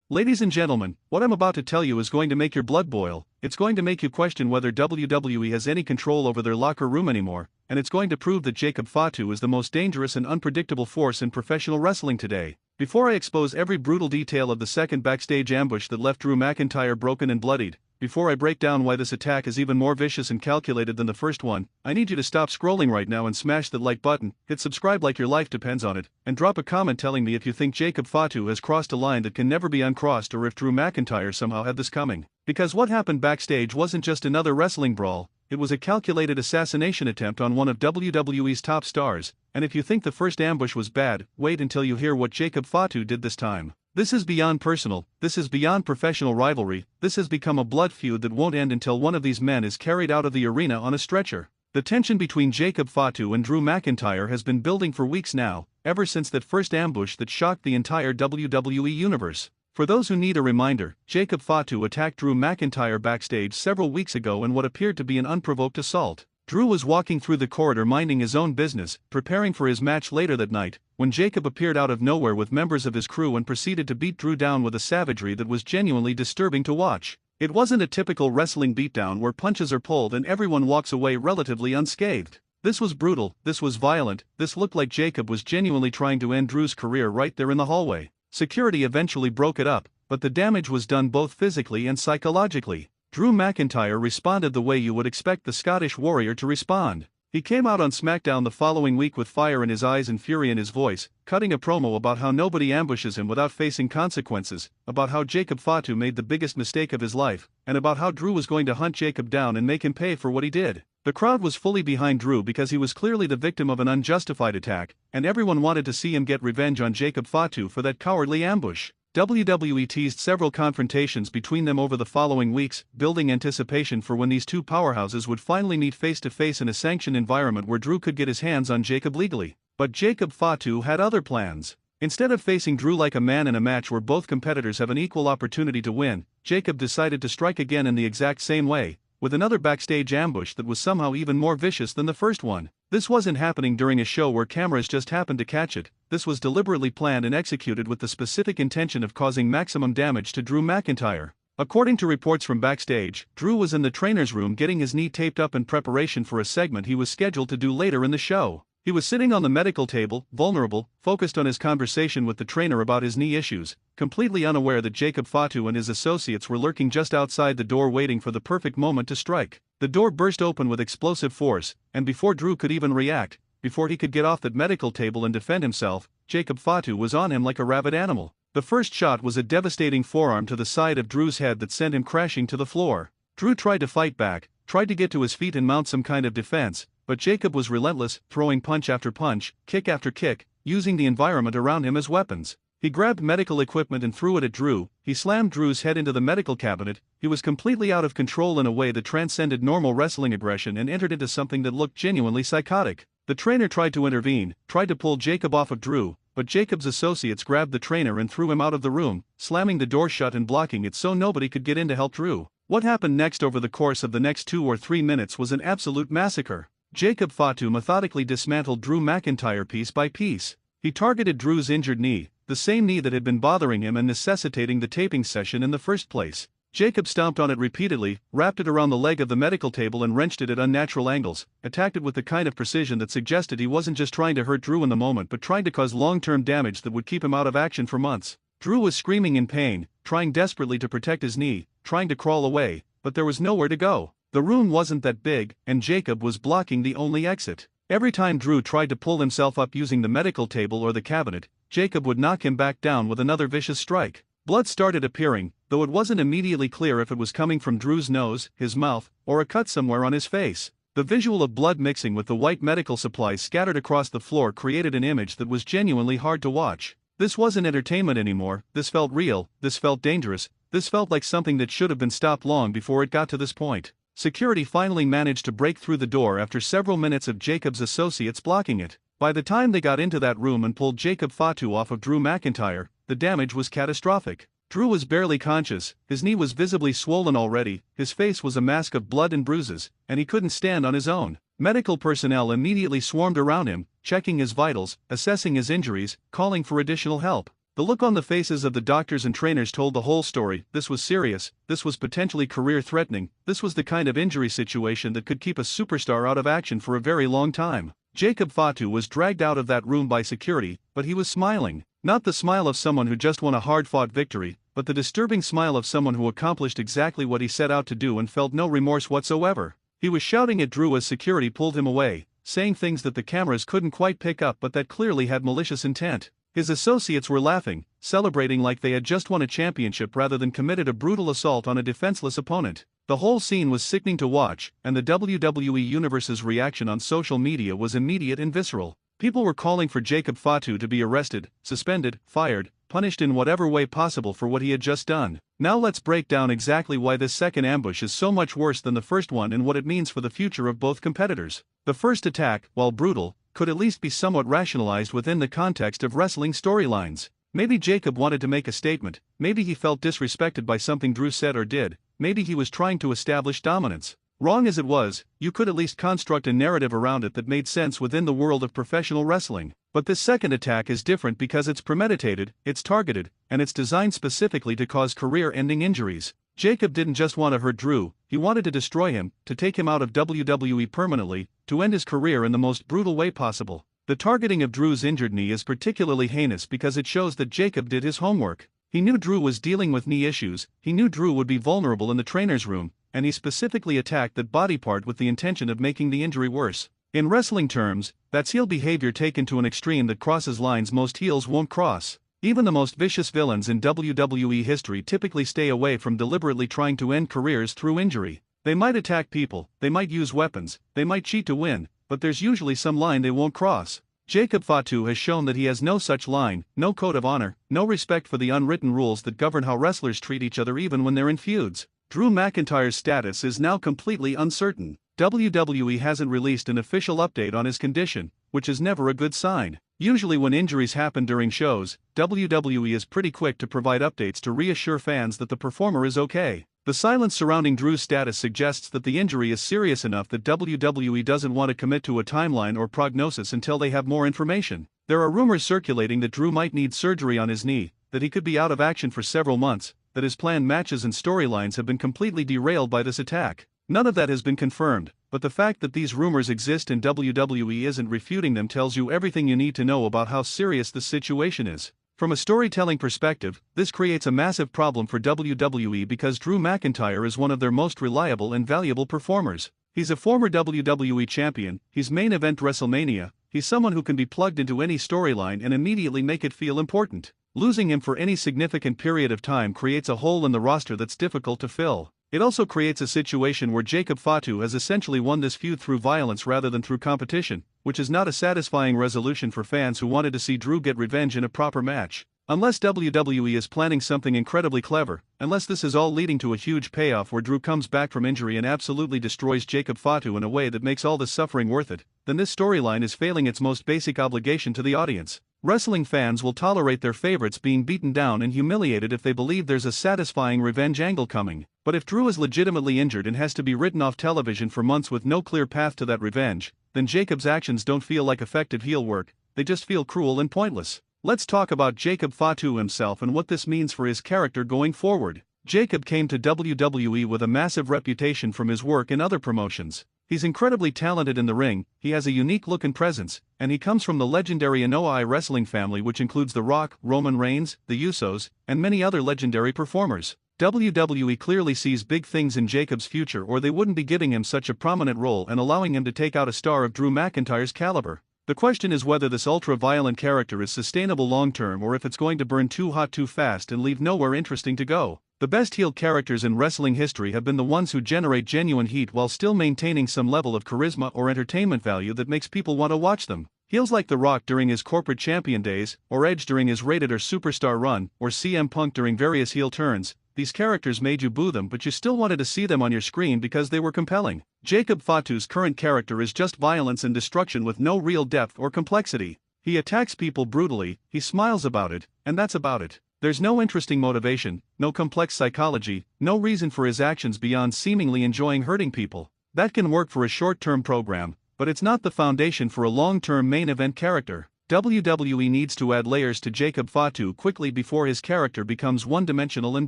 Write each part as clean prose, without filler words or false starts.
Ladies and gentlemen, what I'm about to tell you is going to make your blood boil, it's going to make you question whether WWE has any control over their locker room anymore, and it's going to prove that Jacob Fatu is the most dangerous and unpredictable force in professional wrestling today. Before I expose every brutal detail of the second backstage ambush that left Drew McIntyre broken and bloodied, before I break down why this attack is even more vicious and calculated than the first one, I need you to stop scrolling right now and smash that like button, hit subscribe like your life depends on it, and drop a comment telling me if you think Jacob Fatu has crossed a line that can never be uncrossed or if Drew McIntyre somehow had this coming. Because what happened backstage wasn't just another wrestling brawl, it was a calculated assassination attempt on one of WWE's top stars, and if you think the first ambush was bad, wait until you hear what Jacob Fatu did this time. This is beyond personal, this is beyond professional rivalry, this has become a blood feud that won't end until one of these men is carried out of the arena on a stretcher. The tension between Jacob Fatu and Drew McIntyre has been building for weeks now, ever since that first ambush that shocked the entire WWE universe. For those who need a reminder, Jacob Fatu attacked Drew McIntyre backstage several weeks ago in what appeared to be an unprovoked assault. Drew was walking through the corridor minding his own business, preparing for his match later that night, when Jacob appeared out of nowhere with members of his crew and proceeded to beat Drew down with a savagery that was genuinely disturbing to watch. It wasn't a typical wrestling beatdown where punches are pulled and everyone walks away relatively unscathed. This was brutal, this was violent, this looked like Jacob was genuinely trying to end Drew's career right there in the hallway. Security eventually broke it up, but the damage was done both physically and psychologically. Drew McIntyre responded the way you would expect the Scottish Warrior to respond. He came out on SmackDown the following week with fire in his eyes and fury in his voice, cutting a promo about how nobody ambushes him without facing consequences, about how Jacob Fatu made the biggest mistake of his life, and about how Drew was going to hunt Jacob down and make him pay for what he did. The crowd was fully behind Drew because he was clearly the victim of an unjustified attack, and everyone wanted to see him get revenge on Jacob Fatu for that cowardly ambush. WWE teased several confrontations between them over the following weeks, building anticipation for when these two powerhouses would finally meet face-to-face in a sanctioned environment where Drew could get his hands on Jacob legally. But Jacob Fatu had other plans. Instead of facing Drew like a man in a match where both competitors have an equal opportunity to win, Jacob decided to strike again in the exact same way, with another backstage ambush that was somehow even more vicious than the first one. This wasn't happening during a show where cameras just happened to catch it, this was deliberately planned and executed with the specific intention of causing maximum damage to Drew McIntyre. According to reports from backstage, Drew was in the trainer's room getting his knee taped up in preparation for a segment he was scheduled to do later in the show. He was sitting on the medical table, vulnerable, focused on his conversation with the trainer about his knee issues, completely unaware that Jacob Fatu and his associates were lurking just outside the door waiting for the perfect moment to strike. The door burst open with explosive force, and before Drew could even react, before he could get off that medical table and defend himself, Jacob Fatu was on him like a rabid animal. The first shot was a devastating forearm to the side of Drew's head that sent him crashing to the floor. Drew tried to fight back, tried to get to his feet and mount some kind of defense, but Jacob was relentless, throwing punch after punch, kick after kick, using the environment around him as weapons. He grabbed medical equipment and threw it at Drew, he slammed Drew's head into the medical cabinet, he was completely out of control in a way that transcended normal wrestling aggression and entered into something that looked genuinely psychotic. The trainer tried to intervene, tried to pull Jacob off of Drew, but Jacob's associates grabbed the trainer and threw him out of the room, slamming the door shut and blocking it so nobody could get in to help Drew. What happened next over the course of the next 2 or 3 minutes was an absolute massacre. Jacob Fatu methodically dismantled Drew McIntyre piece by piece. He targeted Drew's injured knee, the same knee that had been bothering him and necessitating the taping session in the first place. Jacob stomped on it repeatedly, wrapped it around the leg of the medical table and wrenched it at unnatural angles, attacked it with the kind of precision that suggested he wasn't just trying to hurt Drew in the moment but trying to cause long-term damage that would keep him out of action for months. Drew was screaming in pain, trying desperately to protect his knee, trying to crawl away, but there was nowhere to go. The room wasn't that big, and Jacob was blocking the only exit. Every time Drew tried to pull himself up using the medical table or the cabinet, Jacob would knock him back down with another vicious strike. Blood started appearing, though it wasn't immediately clear if it was coming from Drew's nose, his mouth, or a cut somewhere on his face. The visual of blood mixing with the white medical supplies scattered across the floor created an image that was genuinely hard to watch. This wasn't entertainment anymore, this felt real, this felt dangerous, this felt like something that should have been stopped long before it got to this point. Security finally managed to break through the door after several minutes of Jacob's associates blocking it. By the time they got into that room and pulled Jacob Fatu off of Drew McIntyre, the damage was catastrophic. Drew was barely conscious, his knee was visibly swollen already, his face was a mask of blood and bruises, and he couldn't stand on his own. Medical personnel immediately swarmed around him, checking his vitals, assessing his injuries, calling for additional help. The look on the faces of the doctors and trainers told the whole story. This was serious, this was potentially career-threatening, this was the kind of injury situation that could keep a superstar out of action for a very long time. Jacob Fatu was dragged out of that room by security, but he was smiling. Not the smile of someone who just won a hard-fought victory, but the disturbing smile of someone who accomplished exactly what he set out to do and felt no remorse whatsoever. He was shouting at Drew as security pulled him away, saying things that the cameras couldn't quite pick up but that clearly had malicious intent. His associates were laughing, celebrating like they had just won a championship rather than committed a brutal assault on a defenseless opponent. The whole scene was sickening to watch, and the WWE Universe's reaction on social media was immediate and visceral. People were calling for Jacob Fatu to be arrested, suspended, fired, punished in whatever way possible for what he had just done. Now let's break down exactly why this second ambush is so much worse than the first one and what it means for the future of both competitors. The first attack, while brutal, could at least be somewhat rationalized within the context of wrestling storylines. Maybe Jacob wanted to make a statement, maybe he felt disrespected by something Drew said or did, maybe he was trying to establish dominance. Wrong as it was, you could at least construct a narrative around it that made sense within the world of professional wrestling. But this second attack is different because it's premeditated, it's targeted, and it's designed specifically to cause career-ending injuries. Jacob didn't just want to hurt Drew, he wanted to destroy him, to take him out of WWE permanently, to end his career in the most brutal way possible. The targeting of Drew's injured knee is particularly heinous because it shows that Jacob did his homework. He knew Drew was dealing with knee issues, he knew Drew would be vulnerable in the trainer's room, and he specifically attacked that body part with the intention of making the injury worse. In wrestling terms, that's heel behavior taken to an extreme that crosses lines most heels won't cross. Even the most vicious villains in WWE history typically stay away from deliberately trying to end careers through injury. They might attack people, they might use weapons, they might cheat to win, but there's usually some line they won't cross. Jacob Fatu has shown that he has no such line, no code of honor, no respect for the unwritten rules that govern how wrestlers treat each other even when they're in feuds. Drew McIntyre's status is now completely uncertain. WWE hasn't released an official update on his condition, which is never a good sign. Usually when injuries happen during shows, WWE is pretty quick to provide updates to reassure fans that the performer is okay. The silence surrounding Drew's status suggests that the injury is serious enough that WWE doesn't want to commit to a timeline or prognosis until they have more information. There are rumors circulating that Drew might need surgery on his knee, that he could be out of action for several months, that his planned matches and storylines have been completely derailed by this attack. None of that has been confirmed, but the fact that these rumors exist and WWE isn't refuting them tells you everything you need to know about how serious this situation is. From a storytelling perspective, this creates a massive problem for WWE because Drew McIntyre is one of their most reliable and valuable performers. He's a former WWE champion, he's main event WrestleMania, he's someone who can be plugged into any storyline and immediately make it feel important. Losing him for any significant period of time creates a hole in the roster that's difficult to fill. It also creates a situation where Jacob Fatu has essentially won this feud through violence rather than through competition, which is not a satisfying resolution for fans who wanted to see Drew get revenge in a proper match. Unless WWE is planning something incredibly clever, unless this is all leading to a huge payoff where Drew comes back from injury and absolutely destroys Jacob Fatu in a way that makes all this suffering worth it, then this storyline is failing its most basic obligation to the audience. Wrestling fans will tolerate their favorites being beaten down and humiliated if they believe there's a satisfying revenge angle coming. But if Drew is legitimately injured and has to be written off television for months with no clear path to that revenge, then Jacob's actions don't feel like effective heel work, they just feel cruel and pointless. Let's talk about Jacob Fatu himself and what this means for his character going forward. Jacob came to WWE with a massive reputation from his work in other promotions. He's incredibly talented in the ring, he has a unique look and presence, and he comes from the legendary Naomi wrestling family which includes The Rock, Roman Reigns, the Usos, and many other legendary performers. WWE clearly sees big things in Jacob's future or they wouldn't be giving him such a prominent role and allowing him to take out a star of Drew McIntyre's caliber. The question is whether this ultra-violent character is sustainable long-term or if it's going to burn too hot too fast and leave nowhere interesting to go. The best heel characters in wrestling history have been the ones who generate genuine heat while still maintaining some level of charisma or entertainment value that makes people want to watch them. Heels like The Rock during his corporate champion days, or Edge during his Rated R Superstar run, or CM Punk during various heel turns, these characters made you boo them but you still wanted to see them on your screen because they were compelling. Jacob Fatu's current character is just violence and destruction with no real depth or complexity. He attacks people brutally, he smiles about it, and that's about it. There's no interesting motivation, no complex psychology, no reason for his actions beyond seemingly enjoying hurting people. That can work for a short-term program, but it's not the foundation for a long-term main event character. WWE needs to add layers to Jacob Fatu quickly before his character becomes one-dimensional and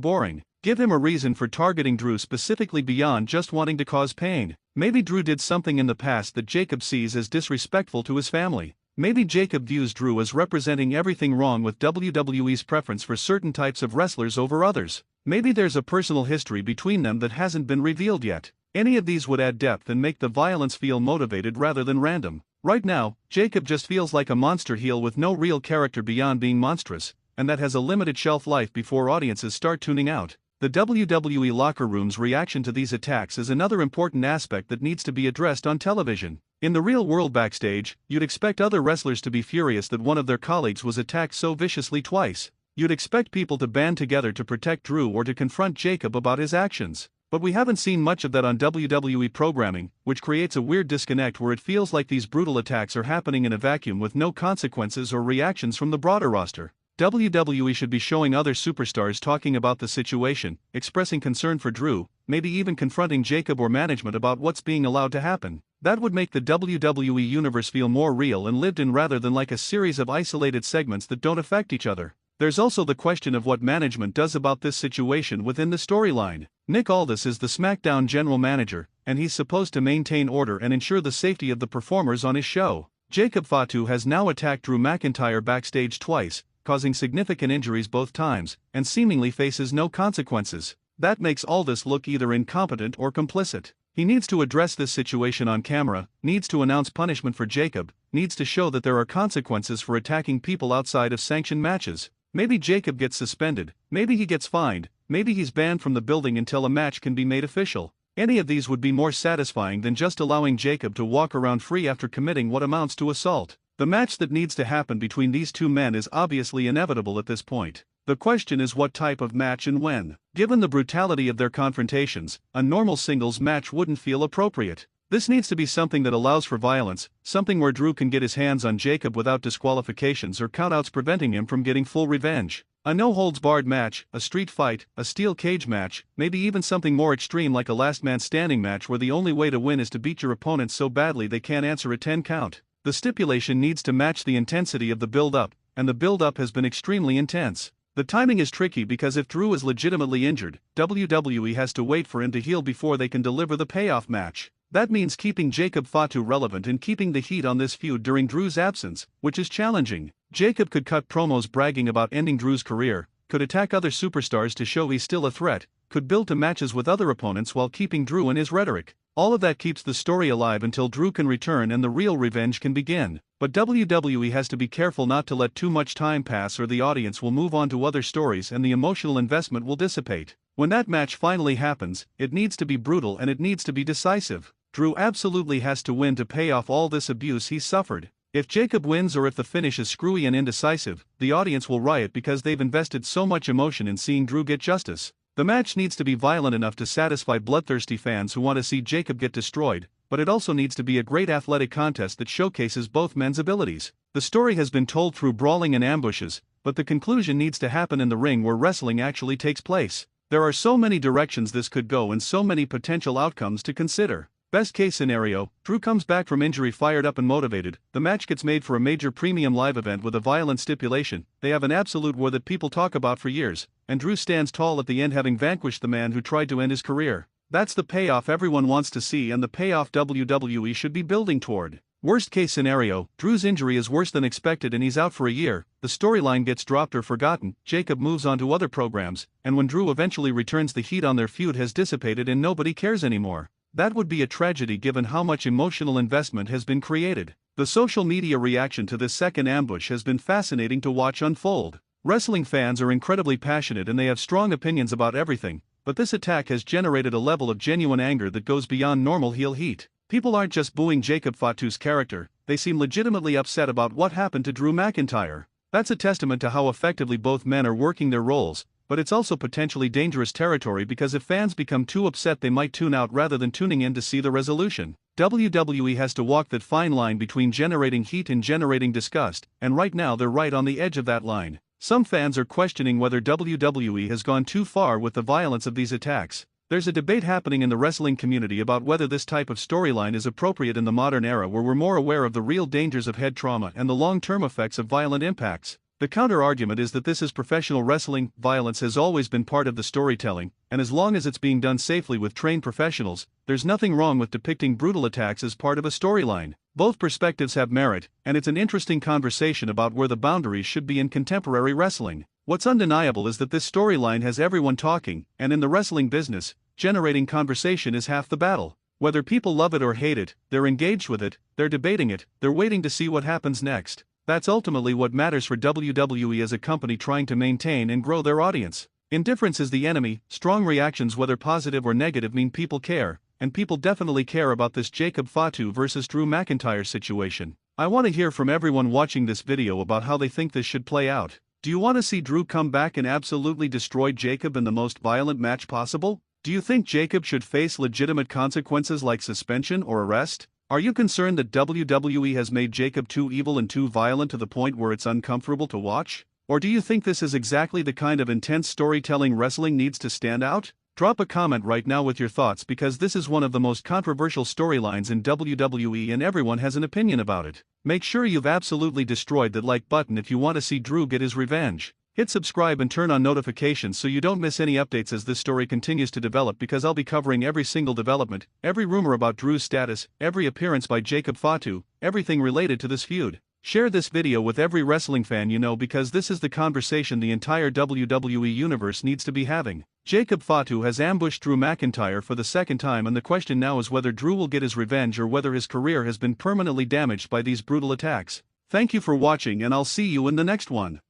boring. Give him a reason for targeting Drew specifically beyond just wanting to cause pain. Maybe Drew did something in the past that Jacob sees as disrespectful to his family. Maybe Jacob views Drew as representing everything wrong with WWE's preference for certain types of wrestlers over others. Maybe there's a personal history between them that hasn't been revealed yet. Any of these would add depth and make the violence feel motivated rather than random. Right now, Jacob just feels like a monster heel with no real character beyond being monstrous, and that has a limited shelf life before audiences start tuning out. The WWE locker room's reaction to these attacks is another important aspect that needs to be addressed on television. In the real world backstage, you'd expect other wrestlers to be furious that one of their colleagues was attacked so viciously twice. You'd expect people to band together to protect Drew or to confront Jacob about his actions. But we haven't seen much of that on WWE programming, which creates a weird disconnect where it feels like these brutal attacks are happening in a vacuum with no consequences or reactions from the broader roster. WWE should be showing other superstars talking about the situation, expressing concern for Drew, maybe even confronting Jacob or management about what's being allowed to happen. That would make the WWE universe feel more real and lived in rather than like a series of isolated segments that don't affect each other. There's also the question of what management does about this situation within the storyline. Nick Aldis is the SmackDown general manager, and he's supposed to maintain order and ensure the safety of the performers on his show. Jacob Fatu has now attacked Drew McIntyre backstage twice, causing significant injuries both times, and seemingly faces no consequences. That makes Aldis look either incompetent or complicit. He needs to address this situation on camera, needs to announce punishment for Jacob, needs to show that there are consequences for attacking people outside of sanctioned matches. Maybe Jacob gets suspended, maybe he gets fined, maybe he's banned from the building until a match can be made official. Any of these would be more satisfying than just allowing Jacob to walk around free after committing what amounts to assault. The match that needs to happen between these two men is obviously inevitable at this point. The question is what type of match and when. Given the brutality of their confrontations, a normal singles match wouldn't feel appropriate. This needs to be something that allows for violence, something where Drew can get his hands on Jacob without disqualifications or countouts preventing him from getting full revenge. A no-holds-barred match, a street fight, a steel cage match, maybe even something more extreme like a last-man-standing match where the only way to win is to beat your opponent so badly they can't answer a 10 count. The stipulation needs to match the intensity of the build-up, and the build-up has been extremely intense. The timing is tricky because if Drew is legitimately injured, WWE has to wait for him to heal before they can deliver the payoff match. That means keeping Jacob Fatu relevant and keeping the heat on this feud during Drew's absence, which is challenging. Jacob could cut promos bragging about ending Drew's career, could attack other superstars to show he's still a threat, could build to matches with other opponents while keeping Drew in his rhetoric. All of that keeps the story alive until Drew can return and the real revenge can begin. But WWE has to be careful not to let too much time pass or the audience will move on to other stories and the emotional investment will dissipate. When that match finally happens, it needs to be brutal and it needs to be decisive. Drew absolutely has to win to pay off all this abuse he's suffered. If Jacob wins or if the finish is screwy and indecisive, the audience will riot because they've invested so much emotion in seeing Drew get justice. The match needs to be violent enough to satisfy bloodthirsty fans who want to see Jacob get destroyed, but it also needs to be a great athletic contest that showcases both men's abilities. The story has been told through brawling and ambushes, but the conclusion needs to happen in the ring where wrestling actually takes place. There are so many directions this could go and so many potential outcomes to consider. Best case scenario, Drew comes back from injury fired up and motivated, the match gets made for a major premium live event with a violent stipulation, they have an absolute war that people talk about for years, and Drew stands tall at the end having vanquished the man who tried to end his career. That's the payoff everyone wants to see and the payoff WWE should be building toward. Worst case scenario, Drew's injury is worse than expected and he's out for a year, the storyline gets dropped or forgotten, Jacob moves on to other programs, and when Drew eventually returns the heat on their feud has dissipated and nobody cares anymore. That would be a tragedy given how much emotional investment has been created. The social media reaction to this second ambush has been fascinating to watch unfold. Wrestling fans are incredibly passionate and they have strong opinions about everything, but this attack has generated a level of genuine anger that goes beyond normal heel heat. People aren't just booing Jacob Fatu's character, they seem legitimately upset about what happened to Drew McIntyre. That's a testament to how effectively both men are working their roles, but it's also potentially dangerous territory because if fans become too upset they might tune out rather than tuning in to see the resolution. WWE has to walk that fine line between generating heat and generating disgust, and right now they're right on the edge of that line. Some fans are questioning whether WWE has gone too far with the violence of these attacks. There's a debate happening in the wrestling community about whether this type of storyline is appropriate in the modern era where we're more aware of the real dangers of head trauma and the long-term effects of violent impacts. The counter-argument is that this is professional wrestling, violence has always been part of the storytelling, and as long as it's being done safely with trained professionals, there's nothing wrong with depicting brutal attacks as part of a storyline. Both perspectives have merit, and it's an interesting conversation about where the boundaries should be in contemporary wrestling. What's undeniable is that this storyline has everyone talking, and in the wrestling business, generating conversation is half the battle. Whether people love it or hate it, they're engaged with it, they're debating it, they're waiting to see what happens next. That's ultimately what matters for WWE as a company trying to maintain and grow their audience. Indifference is the enemy, strong reactions whether positive or negative mean people care, and people definitely care about this Jacob Fatu versus Drew McIntyre situation. I want to hear from everyone watching this video about how they think this should play out. Do you want to see Drew come back and absolutely destroy Jacob in the most violent match possible? Do you think Jacob should face legitimate consequences like suspension or arrest? Are you concerned that WWE has made Jacob too evil and too violent to the point where it's uncomfortable to watch? Or do you think this is exactly the kind of intense storytelling wrestling needs to stand out? Drop a comment right now with your thoughts because this is one of the most controversial storylines in WWE and everyone has an opinion about it. Make sure you've absolutely destroyed that like button if you want to see Drew get his revenge. Hit subscribe and turn on notifications so you don't miss any updates as this story continues to develop because I'll be covering every single development, every rumor about Drew's status, every appearance by Jacob Fatu, everything related to this feud. Share this video with every wrestling fan you know because this is the conversation the entire WWE universe needs to be having. Jacob Fatu has ambushed Drew McIntyre for the second time and the question now is whether Drew will get his revenge or whether his career has been permanently damaged by these brutal attacks. Thank you for watching and I'll see you in the next one.